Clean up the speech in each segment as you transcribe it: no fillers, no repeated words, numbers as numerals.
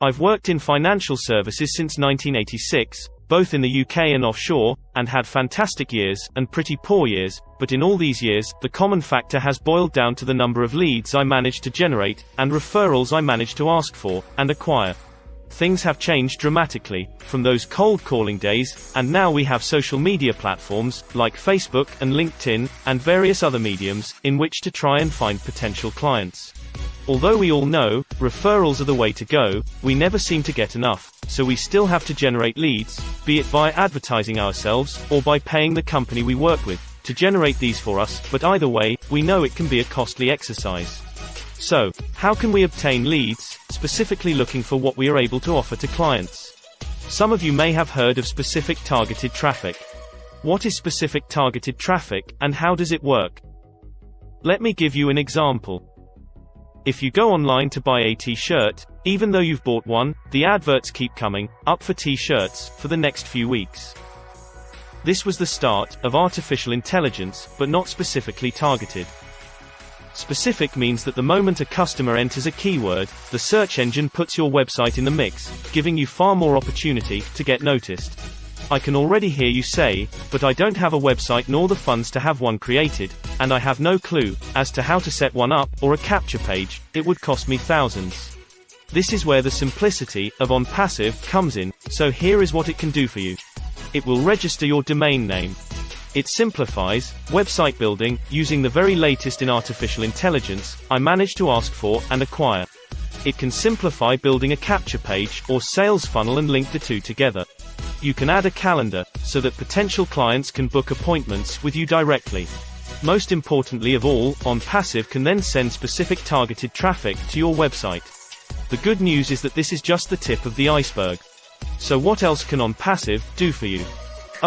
I've worked in financial services since 1986, both in the UK and offshore, and had fantastic years, and pretty poor years, but in all these years, the common factor has boiled down to the number of leads I managed to generate, and referrals I managed to ask for, and acquire. Things have changed dramatically, from those cold calling days, and now we have social media platforms, like Facebook and LinkedIn, and various other mediums, in which to try and find potential clients. Although we all know, referrals are the way to go, we never seem to get enough, so we still have to generate leads, be it via advertising ourselves, or by paying the company we work with, to generate these for us, but either way, we know it can be a costly exercise. So, how can we obtain leads, specifically looking for what we are able to offer to clients? Some of you may have heard of specific targeted traffic. What is specific targeted traffic, and how does it work? Let me give you an example. If you go online to buy a t-shirt, even though you've bought one, the adverts keep coming up for t-shirts for the next few weeks. This was the start of artificial intelligence, but not specifically targeted. Specific means that the moment a customer enters a keyword, the search engine puts your website in the mix, giving you far more opportunity to get noticed. I can already hear you say, but I don't have a website nor the funds to have one created, and I have no clue as to how to set one up, or a capture page. It would cost me thousands. This is where the simplicity of Onpassive comes in, so here is what it can do for you. It will register your domain name. It simplifies website building, using the very latest in artificial intelligence, I managed to ask for and acquire. It can simplify building a capture page, or sales funnel, and link the two together. You can add a calendar, so that potential clients can book appointments with you directly. Most importantly of all, Onpassive can then send specific targeted traffic to your website. The good news is that this is just the tip of the iceberg. So what else can Onpassive do for you?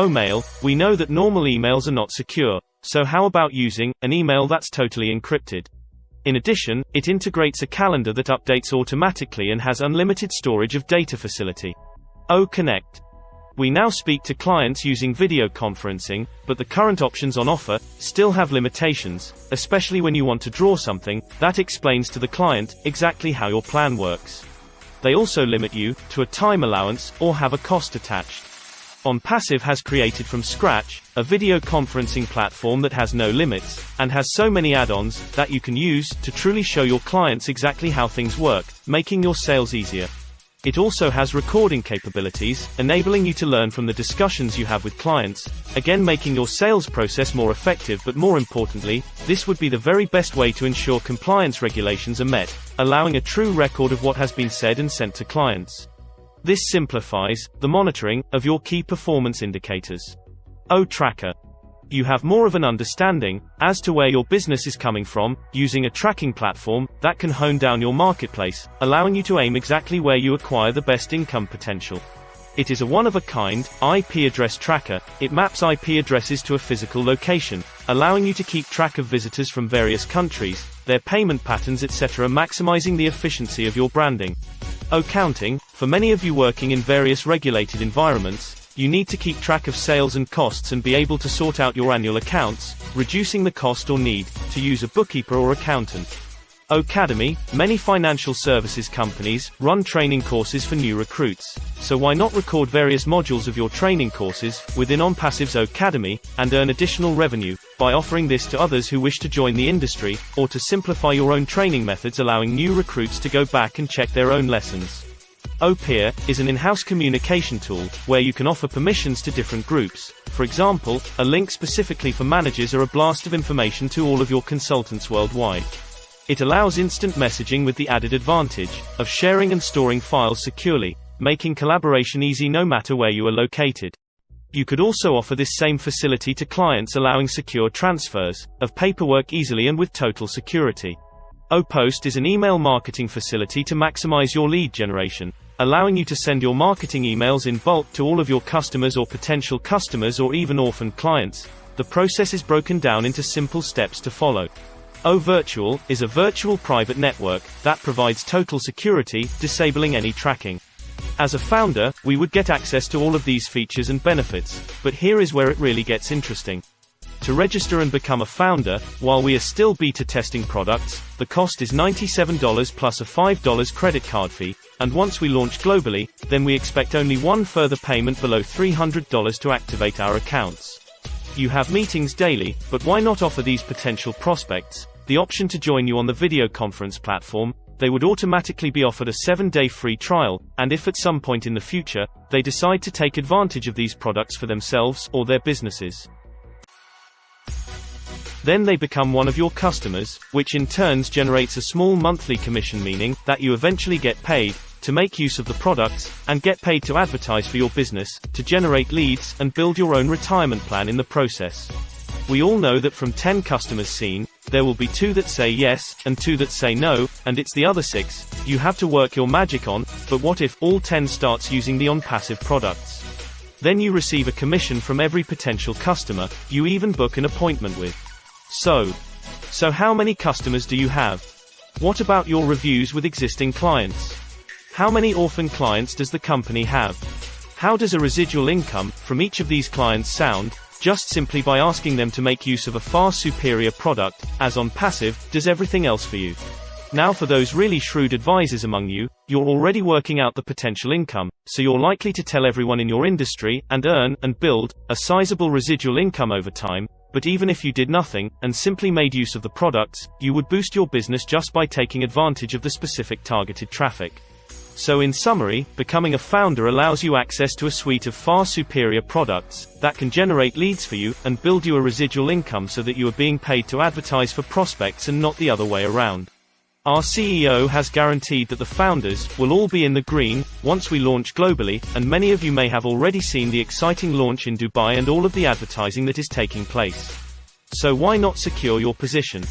Mail. We know that normal emails are not secure, so how about using an email that's totally encrypted? In addition, it integrates a calendar that updates automatically and has unlimited storage of data facility. Connect. We now speak to clients using video conferencing, but the current options on offer still have limitations, especially when you want to draw something that explains to the client exactly how your plan works. They also limit you to a time allowance or have a cost attached. Onpassive has created from scratch a video conferencing platform that has no limits, and has so many add-ons that you can use to truly show your clients exactly how things work, making your sales easier. It also has recording capabilities, enabling you to learn from the discussions you have with clients, again making your sales process more effective, but more importantly, this would be the very best way to ensure compliance regulations are met, allowing a true record of what has been said and sent to clients. This simplifies the monitoring of your key performance indicators. Tracker. You have more of an understanding as to where your business is coming from, using a tracking platform that can hone down your marketplace, allowing you to aim exactly where you acquire the best income potential. It is a one-of-a-kind IP address tracker. It maps IP addresses to a physical location, allowing you to keep track of visitors from various countries, their payment patterns, etc., maximizing the efficiency of your branding. Counting. For many of you working in various regulated environments, you need to keep track of sales and costs and be able to sort out your annual accounts, reducing the cost or need to use a bookkeeper or accountant. Academy. Many financial services companies run training courses for new recruits, so why not record various modules of your training courses within Onpassive's Academy, and earn additional revenue by offering this to others who wish to join the industry, or to simplify your own training methods, allowing new recruits to go back and check their own lessons. Peer is an in-house communication tool, where you can offer permissions to different groups, for example, a link specifically for managers or a blast of information to all of your consultants worldwide. It allows instant messaging with the added advantage of sharing and storing files securely, making collaboration easy no matter where you are located. You could also offer this same facility to clients, allowing secure transfers of paperwork easily and with total security. Post is an email marketing facility to maximize your lead generation, allowing you to send your marketing emails in bulk to all of your customers or potential customers, or even orphaned clients. The process is broken down into simple steps to follow. Virtual is a virtual private network that provides total security, disabling any tracking. As a founder, we would get access to all of these features and benefits, but here is where it really gets interesting. To register and become a founder, while we are still beta testing products, the cost is $97 plus a $5 credit card fee, and once we launch globally, then we expect only one further payment below $300 to activate our accounts. You have meetings daily, but why not offer these potential prospects the option to join you on the video conference platform? They would automatically be offered a 7-day free trial, and if at some point in the future, they decide to take advantage of these products for themselves or their businesses, then they become one of your customers, which in turn generates a small monthly commission, meaning that you eventually get paid to make use of the products, and get paid to advertise for your business, to generate leads, and build your own retirement plan in the process. We all know that from 10 customers seen, there will be 2 that say yes, and 2 that say no, and it's the other 6 you have to work your magic on. But what if all 10 starts using the Onpassive products? Then you receive a commission from every potential customer you even book an appointment with. So how many customers do you have? What about your reviews with existing clients? How many orphan clients does the company have? How does a residual income from each of these clients sound? Just simply by asking them to make use of a far superior product, as Onpassive does everything else for you. Now for those really shrewd advisors among you, you're already working out the potential income, so you're likely to tell everyone in your industry, and earn, and build, a sizable residual income over time. But even if you did nothing, and simply made use of the products, you would boost your business just by taking advantage of the specific targeted traffic. So in summary, becoming a founder allows you access to a suite of far superior products that can generate leads for you, and build you a residual income so that you are being paid to advertise for prospects and not the other way around. Our CEO has guaranteed that the founders will all be in the green once we launch globally, and many of you may have already seen the exciting launch in Dubai and all of the advertising that is taking place. So why not secure your position?